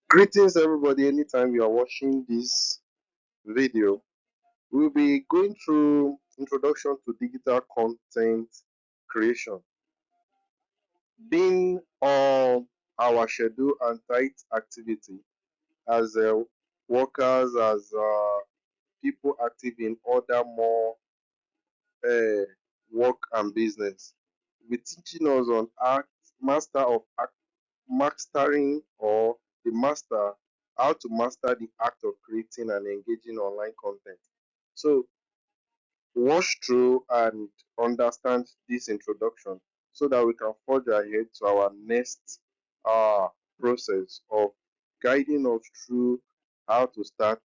Greetings, everybody. Anytime you are watching this video, we'll be going through introduction to digital content creation. Being on our schedule and tight activity as workers, as people active in other more uh, work and business, be teaching us on master of mastering or the master how to master the act of creating and engaging online content. So watch through and understand this introduction so that we can forge ahead to our next uh, process of guiding us through how to start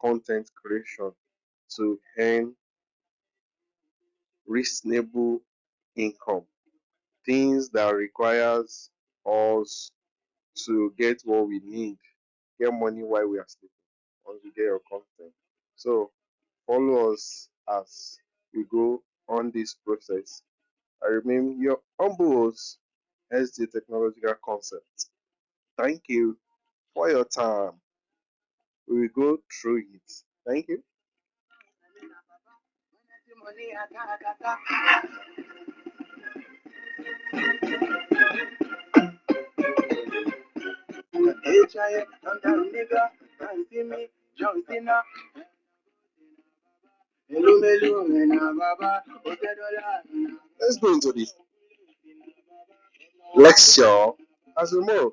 content creation to earn reasonable income, things that requires us to get what we need, get money while we are sleeping once we get your content. So follow us as we go on this process. I remain your humble host, SD Technological Concepts. Thank you for your time. We will go through it. Thank you. Let's go into the lecture as we move.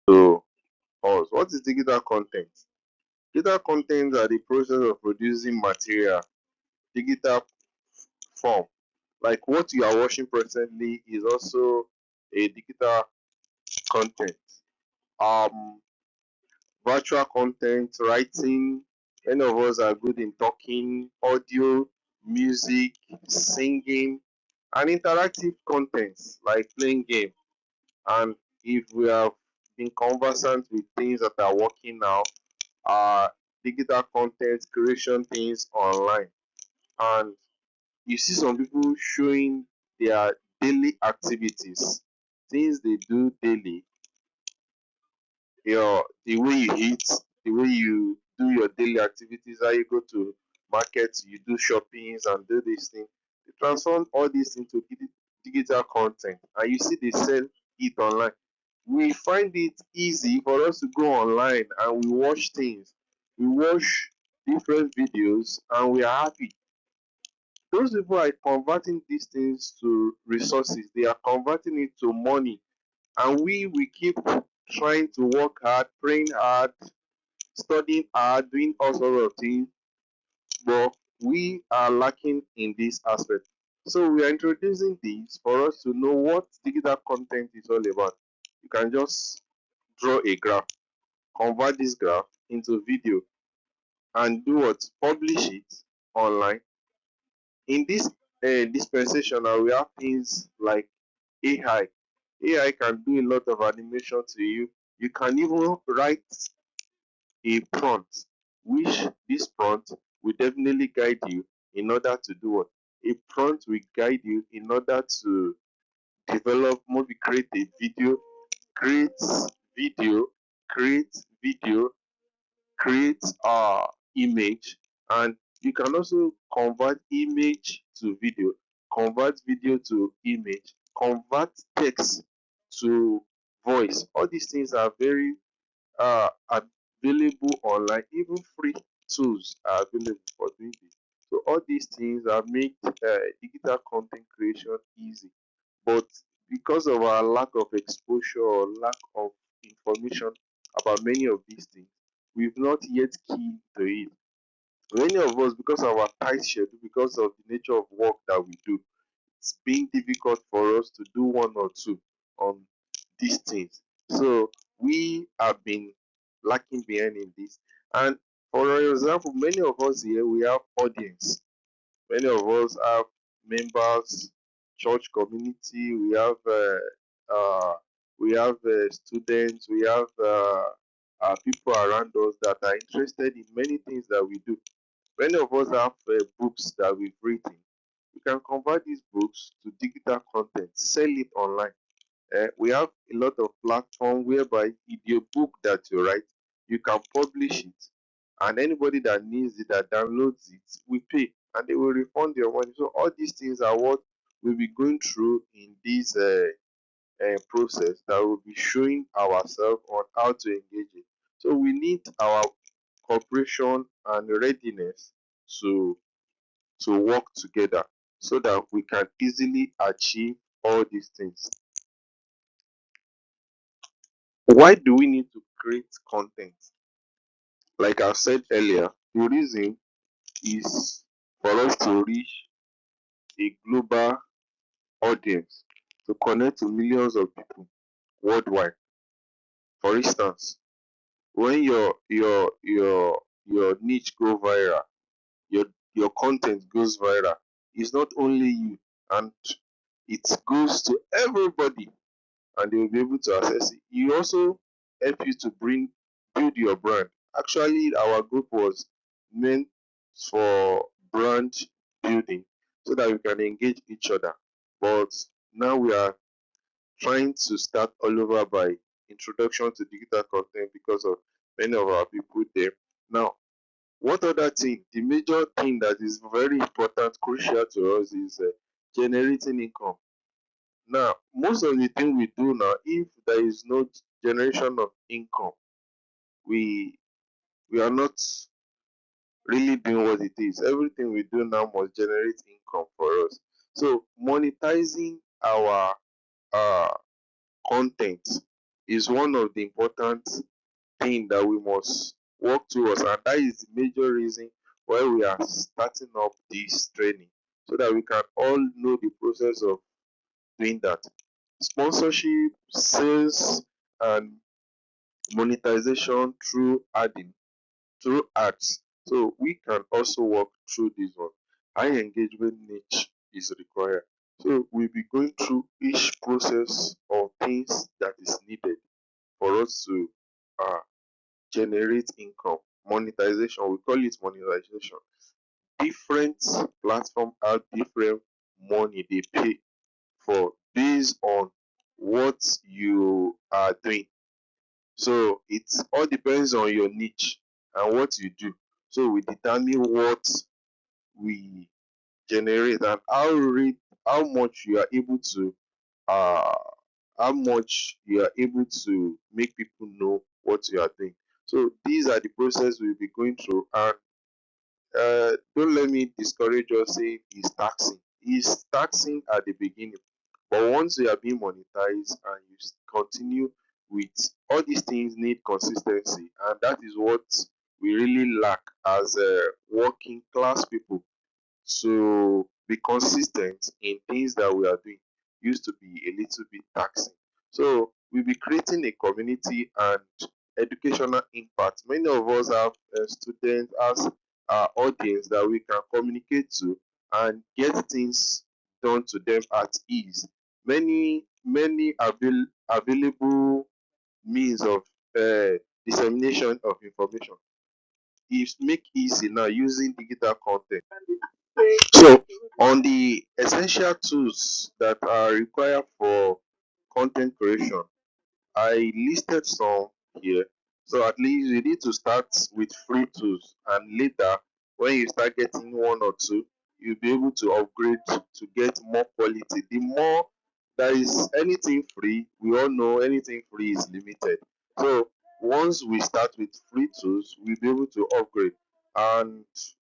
So, us, what is digital content? Digital content are the process of producing material, digital form. Like what you are watching presently is also a digital content. Um, Virtual content, writing. Many of us are good in talking, audio, music, singing, and interactive contents like playing game. And if we have been conversant with things that are working now, digital content creation things online. And you see some people showing their daily activities, things they do daily, the way you eat, the way you do your daily activities, how you go to markets, you do shoppings and do these things. They transform all this into digital content, and you see they sell it online. We find it easy for us to go online and we watch things. We watch different videos and we are happy. Those people are converting these things to resources. They are converting it to money, and we keep trying to work hard, praying hard, studying hard, doing all sorts of things, but we are lacking in this aspect. So we are introducing this for us to know what digital content is all about. You can just draw a graph, convert this graph into video, and do what? Publish it online. In this dispensation, now we have things like AI. AI can do a lot of animation to you. You can even write a prompt, which this prompt will definitely guide you in order to do what? A prompt will guide you in order to develop, maybe create a video, create video, create video, create image, and you can also convert image to video, convert video to image, convert text to voice. All these things are very available online. Even free tools are available for doing this. So all these things have made digital content creation easy. But because of our lack of exposure or lack of information about many of these things, we've not yet keyed to it. Many of us, because of our tight schedule, because of the nature of work that we do, it's been difficult for us to do one or two on these things. So we have been lacking behind in this. And for example, many of us here we have audience. Many of us have members, church community. We have students. We have people around us that are interested in many things that we do. Many of us have books that we've written. We can convert these books to digital content, sell it online. We have a lot of platform whereby if your book that you write, you can publish it, and anybody that needs it, that downloads it, will pay, and they will refund your money. So all these things are what we'll be going through in this process that will be showing ourselves on how to engage it. So we need our cooperation and readiness to work together so that we can easily achieve all these things. Why do we need to create content? Like I said earlier, the reason is for us to reach a global audience, to connect to millions of people worldwide. For instance, when your niche go viral, your content goes viral, it's not only you, and it goes to everybody, and they will be able to access it. It also help you to build your brand. Actually, our group was meant for brand building so that we can engage each other. But now we are trying to start all over by introduction to digital content because of many of our people there. Now, what other thing? The major thing that is very important, crucial to us is generating income. Now, most of the thing we do now, if there is no generation of income, we we are not really doing what it is. Everything we do now must generate income for us. So monetizing our uh, content is one of the important thing that we must work towards, and that is the major reason why we are starting up this training so that we can all know the process of doing that. Sponsorship, sales, and monetization through ads. So we can also work through this one. High engagement niche is required. So we'll be going through each process of things that is needed for us to uh, generate income. Monetization, we call it monetization. Different platform have different money they pay for based on what you are doing. So it all depends on your niche and what you do. So we determine what we generate and how much you are able to uh how much you are able to make people know what you are doing. So these are the process we'll be going through, and don't let me discourage you saying it's taxing. It's taxing at the beginning, but once you are being monetized and you continue with all these things need consistency, and that is what we really lack as working class people, to be consistent in things that we are doing used to be a little bit taxing. So we'll be creating a community and educational impact. Many of us have students as our audience that we can communicate to and get things done to them at ease. Many available means of dissemination of information is make easy now using digital content. So, on the essential tools that are required for content creation, I listed some here. So, at least you need to start with free tools, and later, when you start getting one or two, you'll be able to upgrade to get more quality. The more there is anything free, we all know anything free is limited. So, once we start with free tools, we'll be able to upgrade, and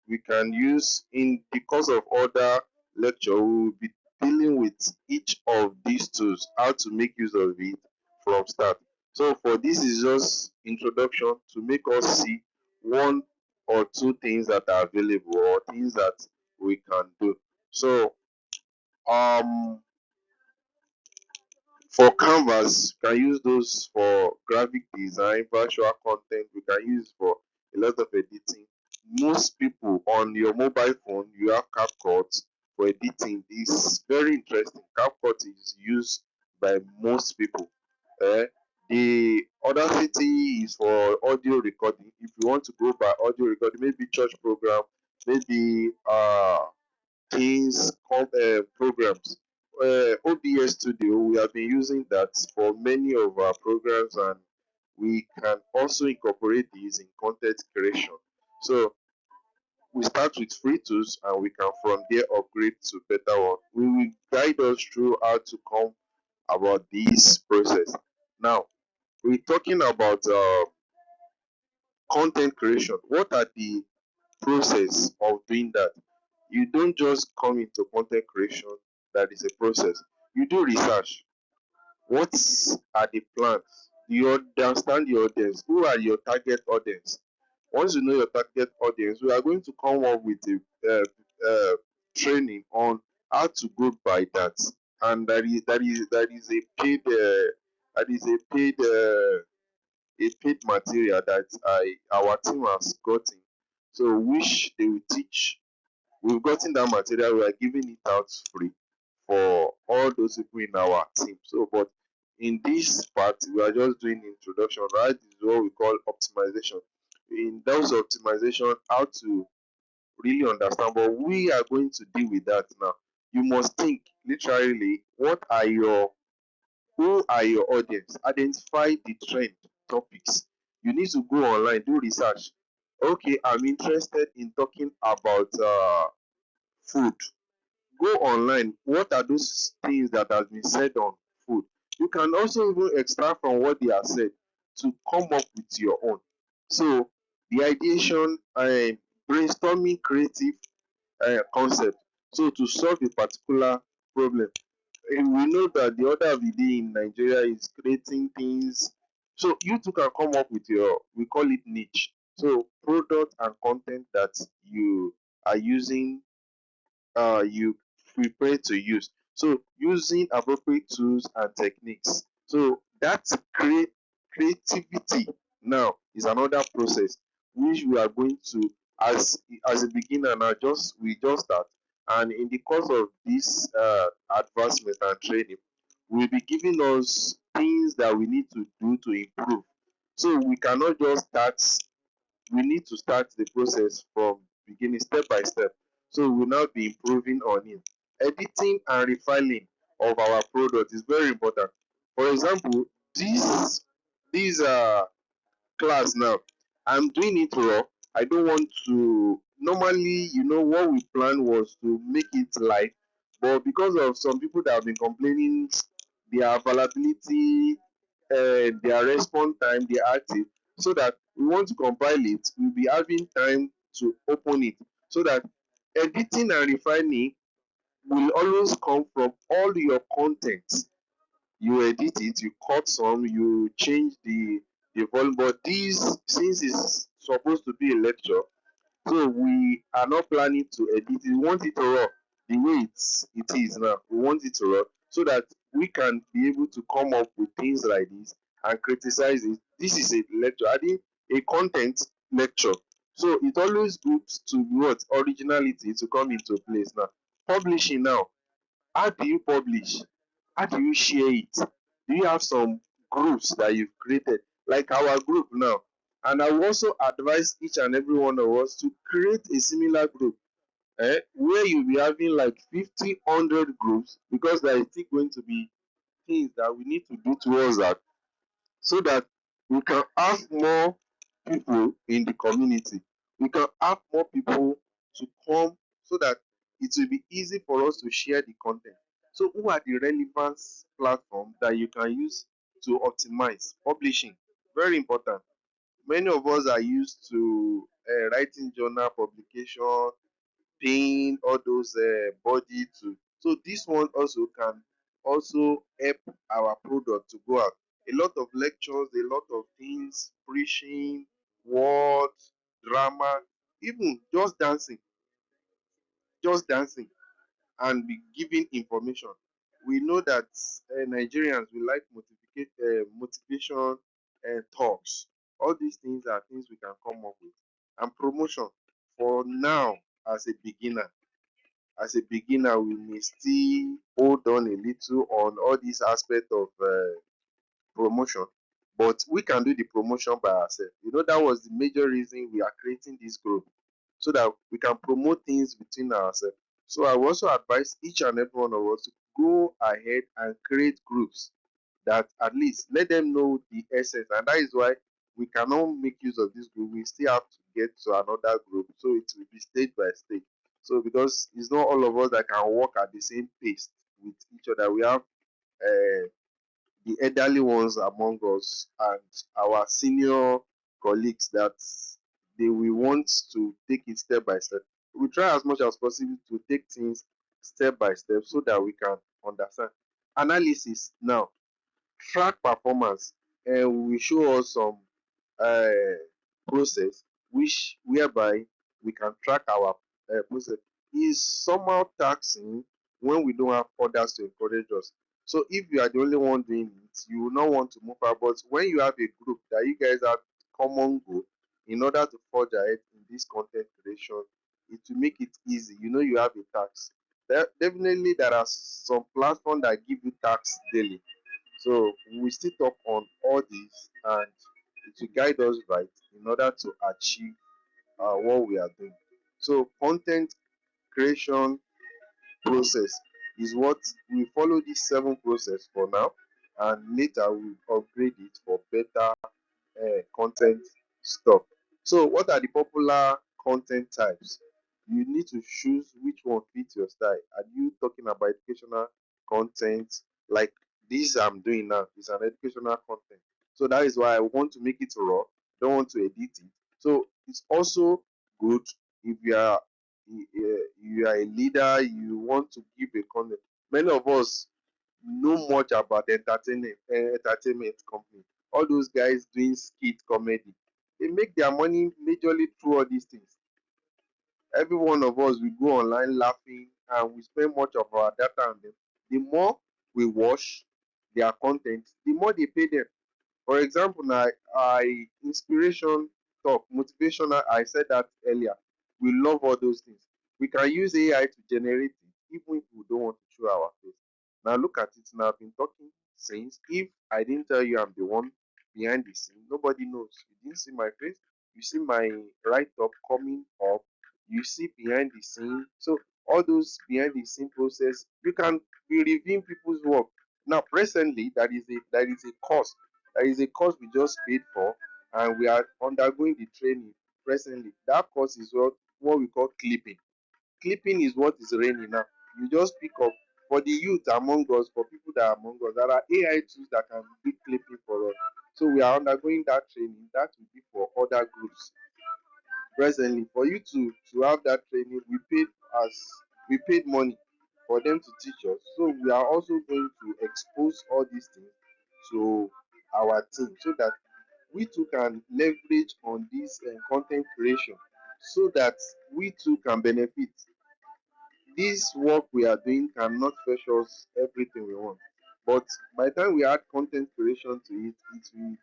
we can use in the course of other lecture, we will be dealing with each of these tools, how to make use of it from start. So for this is just introduction to make us see one or two things that are available or things that we can do. So um for canvas, we can use those for graphic design, virtual content, we can use for a lot of editing. most people on your mobile phone you have CapCut for editing. Is very interesting. CapCut is used by most people. Eh? The Audacity is for audio recording. If you want to go by audio recording, maybe church program, maybe things programs. OBS Studio, we have been using that for many of our programs, and we can also incorporate these in content creation. So we start with free tools and we can from there upgrade to better one. We will guide us through how to come about this process. Now, we're talking about content creation. What are the process of doing that? You don't just come into content creation, that is a process. You do research. What are the plans? Do you understand your audience? Who are your target audience? Once you know your target audience, we are going to come up with a training on how to go by that, and that is a paid that is a paid material that our team has gotten. So which they will teach. We've gotten that material. We are giving it out free for all those people in our team. So, but in this part, we are just doing introduction. Right, this is what we call optimization. In those optimization, how to really understand. But we are going to deal with that now. You must think literally. Who are your audience? Identify the trend topics. You need to go online, do research. Okay, I'm interested in talking about food. Go online. What are those things that has been said on food? You can also even extract from what they have said to come up with your own. So the ideation and brainstorming creative concept. So to solve a particular problem. We know that the order of the day in Nigeria is creating things. So you too can come up with your, we call it niche. So product and content that you are using, you prepare to use. So using appropriate tools and techniques. So that creativity now is another process which we are going to, as a beginner now, just we just start, and in the course of this advancement and training, will be giving us things that we need to do to improve. So we cannot just start, we need to start the process from beginning, step by step. So we'll now be improving on it. Editing and refining of our product is very important. For example, this class now, I'm doing it raw. I don't want to, normally, what we planned was to make it live, but because of some people that have been complaining, their availability, their response time, their active, so that we want to compile it, we'll be having time to open it, so that editing and refining will always come from all your contents. You edit it, you cut some, you change the volume. But this, since it's supposed to be a lecture, so we are not planning to edit it. We want it raw, the way it is now. We want it raw so that we can be able to come up with things like this and criticize it. This is a lecture, adding a content lecture. So it always good to what originality to come into place now. Publishing now, how do you publish? How do you share it? Do you have some groups that you've created, like our group now? And I will also advise each and every one of us to create a similar group, where you'll be having like 50, 100 groups, because there is still going to be things that we need to do towards that, so that we can have more people in the community. We can have more people to come, so that it will be easy for us to share the content. So, who are the relevant platforms that you can use to optimize publishing? Very important. Many of us are used to writing journal publication, paying all those body to. So this one also can also help our product to go out. A lot of lectures, a lot of things, preaching, words, drama, even just dancing and be giving information. We know that Nigerians we like motivation talks. All these things are things we can come up with, and promotion. for now, as a beginner, we may still hold on a little on all these aspects of promotion, but we can do the promotion by ourselves. That was the major reason we are creating this group, so that we can promote things between ourselves. So I will also advise each and every one of us to go ahead and create groups that at least let them know the essence, and that is why we cannot make use of this group. We still have to get to another group, so it will be stage by stage. So because it's not all of us that can work at the same pace with each other, we have the elderly ones among us and our senior colleagues that they will want to take it step by step. We try as much as possible to take things step by step so that we can understand. Analysis now, track performance, and we show us some uh, process which whereby we can track our process. Is somehow taxing when we don't have others to encourage us. So if you are the only one doing it, you will not want to move forward. But when you have a group that you guys have common goal in order to forge ahead in this content creation, it will make it easy. You have a tax. Definitely there are some platforms that give you tax daily, so we still talk on all this, and it will guide us right in order to achieve what we are doing. So content creation process is what we follow this 7 process for now, and later we upgrade it for better content stuff. So what are the popular content types? You need to choose which one fits your style. Are you talking about educational content like this I'm doing now is an educational content? So that is why I want to make it raw. Don't want to edit it. So it's also good if you are a leader, you want to give a content. Many of us know much about entertainment company. All those guys doing skit comedy, they make their money majorly through all these things. Every one of us, we go online laughing and we spend much of our data on them. The more we watch their content, the more they pay them. For example, now I inspiration talk, motivational, I said that earlier. We love all those things. We can use AI to generate it, even if we don't want to show our face. Now look at it. Now I've been talking since. If I didn't tell you I'm the one behind the scene, nobody knows. You didn't see my face. You see my write up coming up. You see behind the scene. So all those behind the scene process, you can be reviewing people's work. Now presently, that is a cost. There is a course we just paid for, and we are undergoing the training presently. That course is what we call clipping. Clipping is what is raining now. You just pick up for the youth among us, for people that are among us. There are AI tools that can do clipping for us. So we are undergoing that training. That will be for other groups presently. For you to have that training, as we paid money for them to teach us. So we are also going to expose all these things to our team so that we too can leverage on this content creation, so that we too can benefit. This work we are doing cannot fetch us everything we want, but by the time we add content creation to it, it will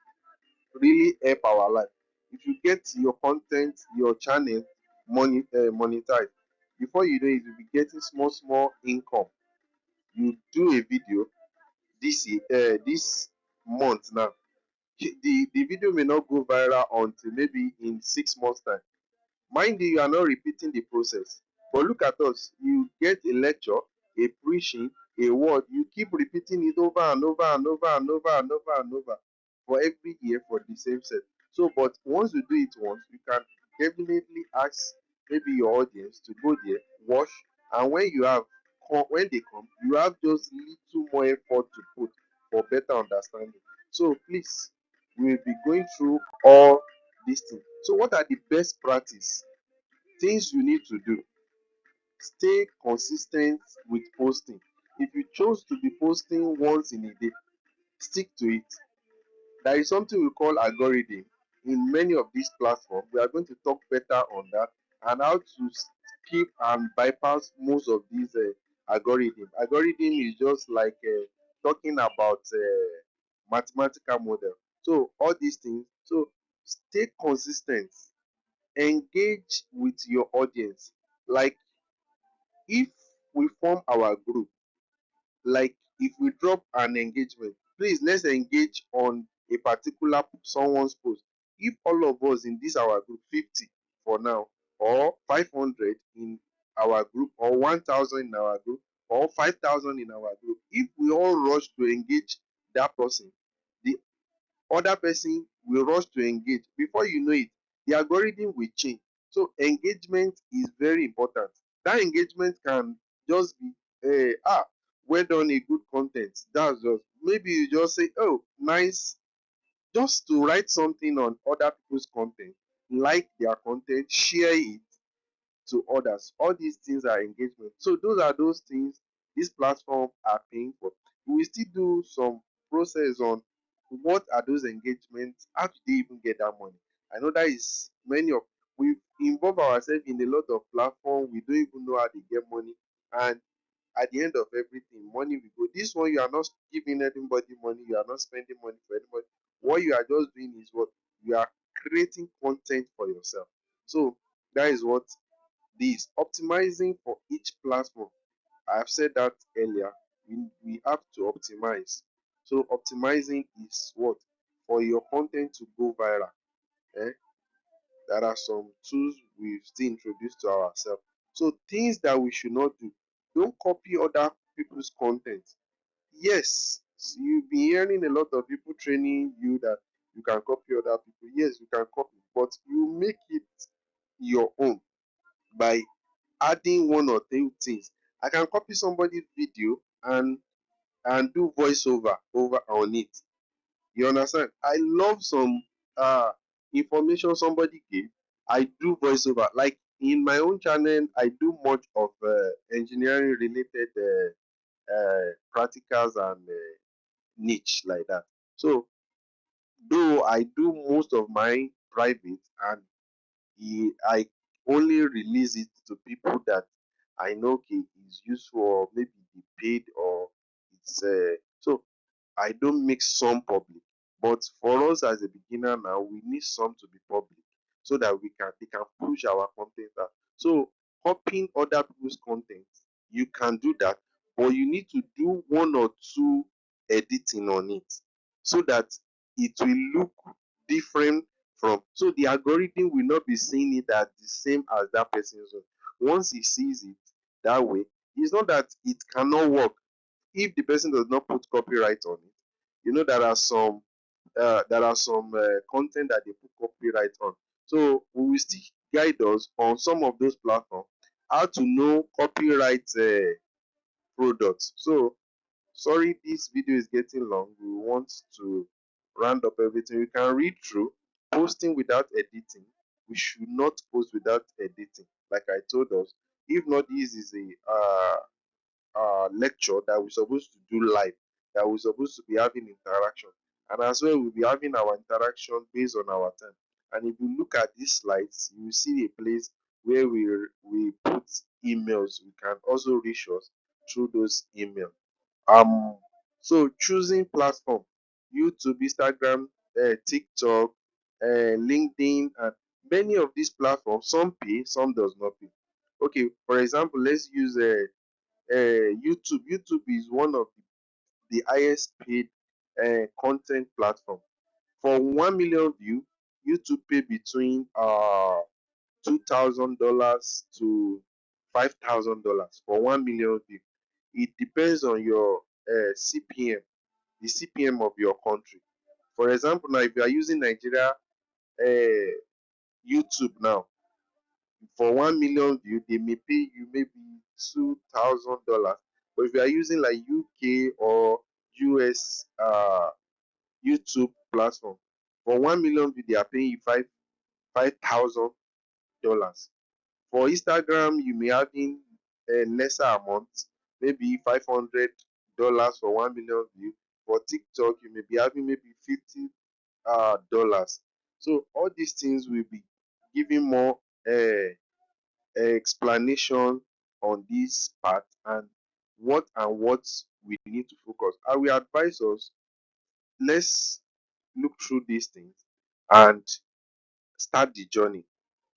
really help our life. If you get your content, your channel monetized, before you know it, you'll be getting small small income. You do a video this month now, the video may not go viral until maybe in 6 months time. Mind you, you are not repeating the process. But look at us. You get a lecture, a preaching, a word. You keep repeating it over and over and over and over and over and over for every year for the same set. So, but once you do it once, you can definitely ask maybe your audience to go there, watch, and when they come, you have just little more effort to put for better understanding. So please, we'll be going through all these things. So what are the best practice things you need to do? Stay consistent with posting. If you chose to be posting once in a day, stick to it. There is something we call algorithm in many of these platforms. We are going to talk better on that, and how to skip and bypass most of these algorithm. Algorithm is just like talking about mathematical model. So all these things. So stay consistent. engage with your audience. Like if we form our group, like if we drop an engagement, please let's engage on a particular someone's post. If all of us in this our group 50 for now, or 500 in our group, or 1000 in our group, or 5000 in our group, if we all rush to engage that person, the other person will rush to engage. Before you know it, the algorithm will change. So engagement is very important. That engagement can just be well done, a good content. That's just, maybe you just say, oh, nice, just to write something on other people's content, like their content, share it to others. All these things are engagement. So those are those things these platforms are paying for. We will still do some process on what are those engagements, how do they even get that money. I know that is many of, we involve ourselves in a lot of platforms, we don't even know how they get money, and at the end of everything, money will go. This one, you are not giving anybody money, you are not spending money for anybody. What you are just doing is what you are creating content for yourself. So that is what this optimizing for each platform. I've said that earlier. We have to optimize. So optimizing is what? For your content to go viral. Eh? There are some tools we've still introduced to ourselves. So things that we should not do. Don't copy other people's content. Yes, you've been hearing a lot of people training you that you can copy other people. Yes, you can copy, but you make it your own by adding one or two things. I can copy somebody's video and do voiceover over on it. You understand? I love some information somebody gave. I do voiceover. Like in my own channel, I do much of engineering related practicals and niche like that. So though I do most of my private, and I only release it to people that I know okay is useful, or maybe they paid, or it's so I don't make some public. But for us as a beginner now, we need some to be public so that they can push our content out. So copying other people's content, you can do that, but you need to do one or two editing on it so that it will look different from, so the algorithm will not be seeing it as the same as that person's own. Once he sees it that way, it's not that it cannot work if the person does not put copyright on it. You know there are some content that they put copyright on. So we will still guide us on some of those platforms how to know copyright products. So sorry, this video is getting long. We want to round up everything. You can read through. Posting without editing. We should not post without editing. Like I told us, if not, this is a lecture that we're supposed to do live, that we're supposed to be having interaction. And as well, we'll be having our interaction based on our time. And if you look at these slides, you will see a place where we put emails. We can also reach us through those emails. Um, so choosing platform, YouTube, Instagram, TikTok, LinkedIn, and many of these platforms, some pay, some does not pay. Okay, for example, let's use YouTube. YouTube is one of the highest paid content platform. For 1 million view, YouTube pay between $2,000 to $5,000 for 1 million view. It depends on your CPM, the CPM of your country. For example, now if you are using Nigeria YouTube now, for 1 million view, they may pay you maybe $2,000. But if you are using like UK or US YouTube platform, for 1 million view, they are paying you $5,000. For Instagram, you may have in a lesser amount, maybe $500 for 1 million view. For TikTok, you may be having maybe $50. So all these things will be giving more explanation on this part, and what we need to focus. I will advise us, let's look through these things and start the journey.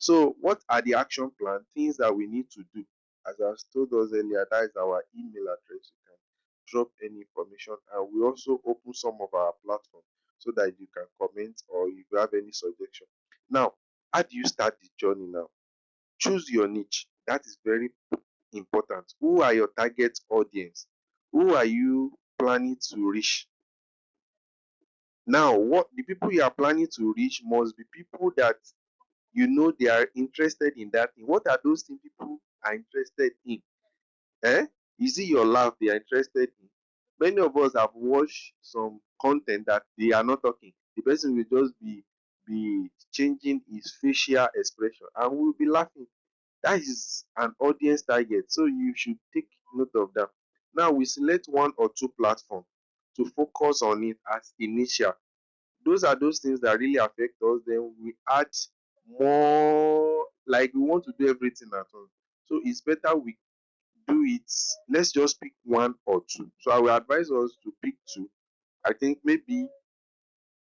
So what are the action plan? Things that we need to do. As I told us earlier, that is our email address. You can drop any information, and we also open some of our platforms so that you can comment or if you have any suggestion. Now, how do you start the journey now? Choose your niche. That is very important. Who are your target audience? Who are you planning to reach? Now, what the people you are planning to reach must be people that you know they are interested in that thing. What are those things people are interested in? Eh? Is it your laugh they are interested in? Many of us have watched some content that they are not talking. The person will just be changing his facial expression and we'll be laughing. That is an audience target. So you should take note of that. Now we select one or two platforms to focus on it as initial. Those are those things that really affect us. Then we add more, like we want to do everything at once. So it's better we do it. Let's just pick one or two. So I will advise us to pick two. I think maybe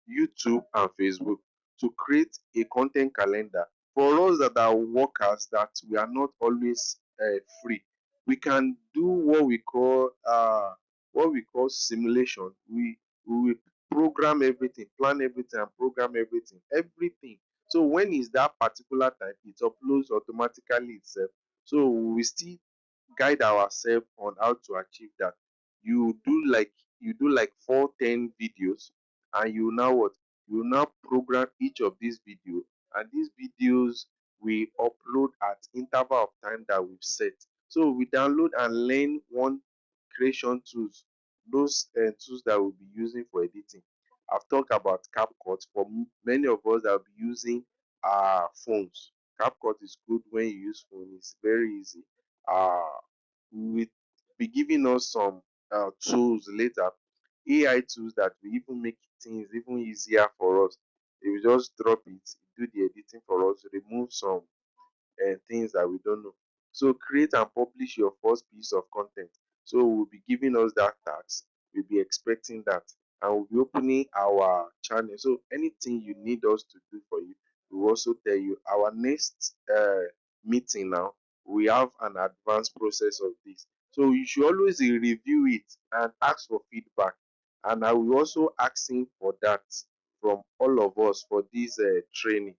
YouTube and Facebook to create a content calendar. For us that are workers, that we are not always free, we can do what we call simulation. We will program everything, plan everything, and program everything. So when is that particular time, it uploads automatically itself. So we still guide ourselves on how to achieve that. You do like you do like 4-10 videos, and you now what? You now program each of these videos, and these videos we upload at interval of time that we've set. So we download and learn one creation tools, those tools that we'll be using for editing. I've talked about CapCut. For many of us that will be using our phones, CapCut is good when you use phone. It's very easy. Uh, will be giving us some tools later, AI tools that will even make things even easier for us. They will just drop it, do the editing for us, remove some things that we don't know. So create and publish your first piece of content. So we'll be giving us that task. We'll be expecting that. And we'll be opening our channel. So anything you need us to do for you, we'll also tell you. Our next meeting now, we have an advanced process of this. So you should always review it and ask for feedback. And I will also asking for that from all of us for this training.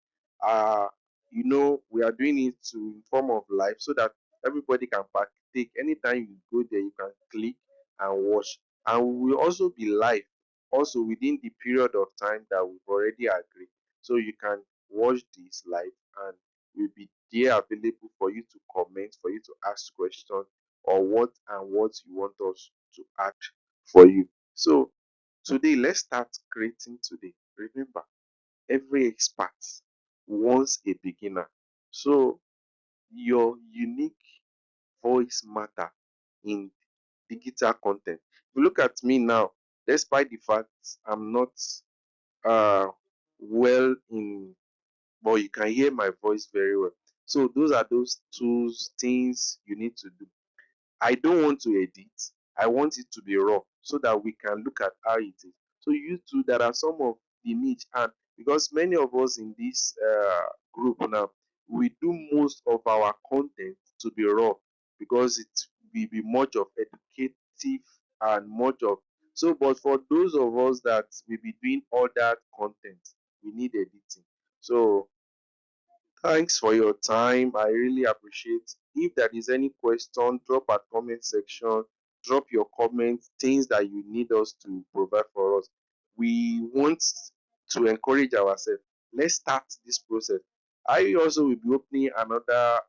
Uh, we are doing it to in form of live so that everybody can partake. Anytime you go there, you can click and watch, and we will also be live also within the period of time that we've already agreed. So you can watch this live, and we'll be there available for you to comment, for you to ask questions, or what you want us to add for you. So today, let's start creating today. Remember, every expert wants a beginner. So your unique voice matter in digital content. If you look at me now, despite the fact I'm not uh well in, but you can hear my voice very well. So those are those tools, things you need to do. I don't want to edit. I want it to be raw so that we can look at how it is. So you too, there are some of the niche, and because many of us in this group now, we do most of our content to be raw because it will be much of educative and much of, so. But for those of us that will be doing all that content, we need editing. So thanks for your time. I really appreciate. If there is any question, drop at comment section. Drop your comments, things that you need us to provide for us. We want to encourage ourselves. Let's start this process. I also will be opening another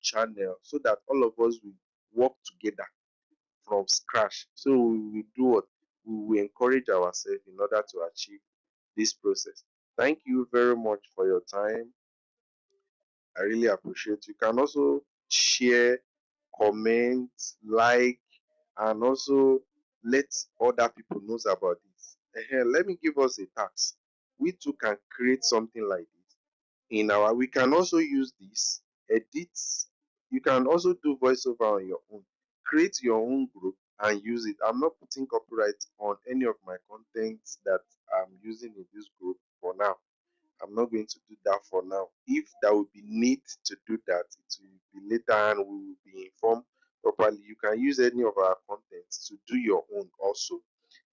channel so that all of us will work together from scratch. So we will do what? We will encourage ourselves in order to achieve this process. Thank you very much for your time. I really appreciate. You can also share, comment, like, and also let other people knows about this. Let me give us a task. We too can create something like this in our. We can also use this edit. You can also do voiceover on your own. Create your own group and use it. I'm not putting copyright on any of my contents that I'm using in this group for now. I'm not going to do that for now. If there will be need to do that, it will be later and we will be informed properly. You can use any of our contents to do your own also.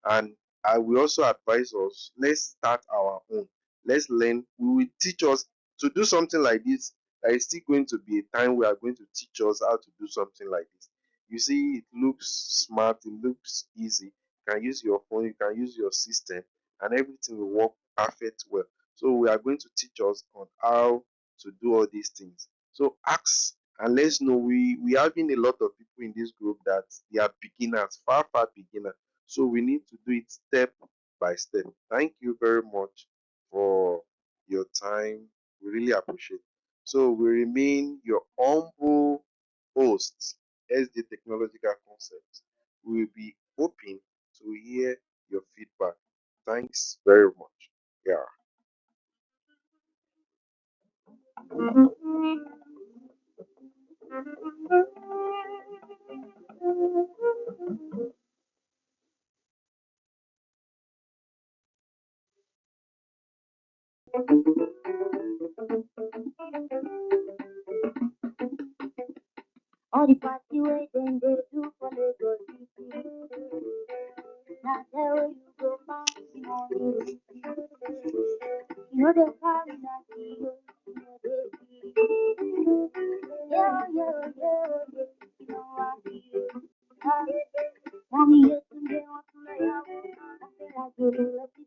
And I will also advise us, let's start our own. Let's learn. We will teach us to do something like this. There is still going to be a time we are going to teach us how to do something like this. You see, it looks smart, it looks easy. You can use your phone, you can use your system, and everything will work perfect well. So we are going to teach us on how to do all these things. So ask and let's know we having a lot of people in this group that they are beginners, far beginners. So we need to do it step by step. Thank you very much for your time. We really appreciate it. So we remain your humble hosts, SD Technological Concepts. We will be hoping to hear your feedback. Thanks very much. Yeah. All the party way then they do for Lagos City. Now there where you go find money. You know they carry that you know they see. Yeah, yeah, yeah, yeah. You know I see you. Mommy, yes, and they want to lay out. I feel like you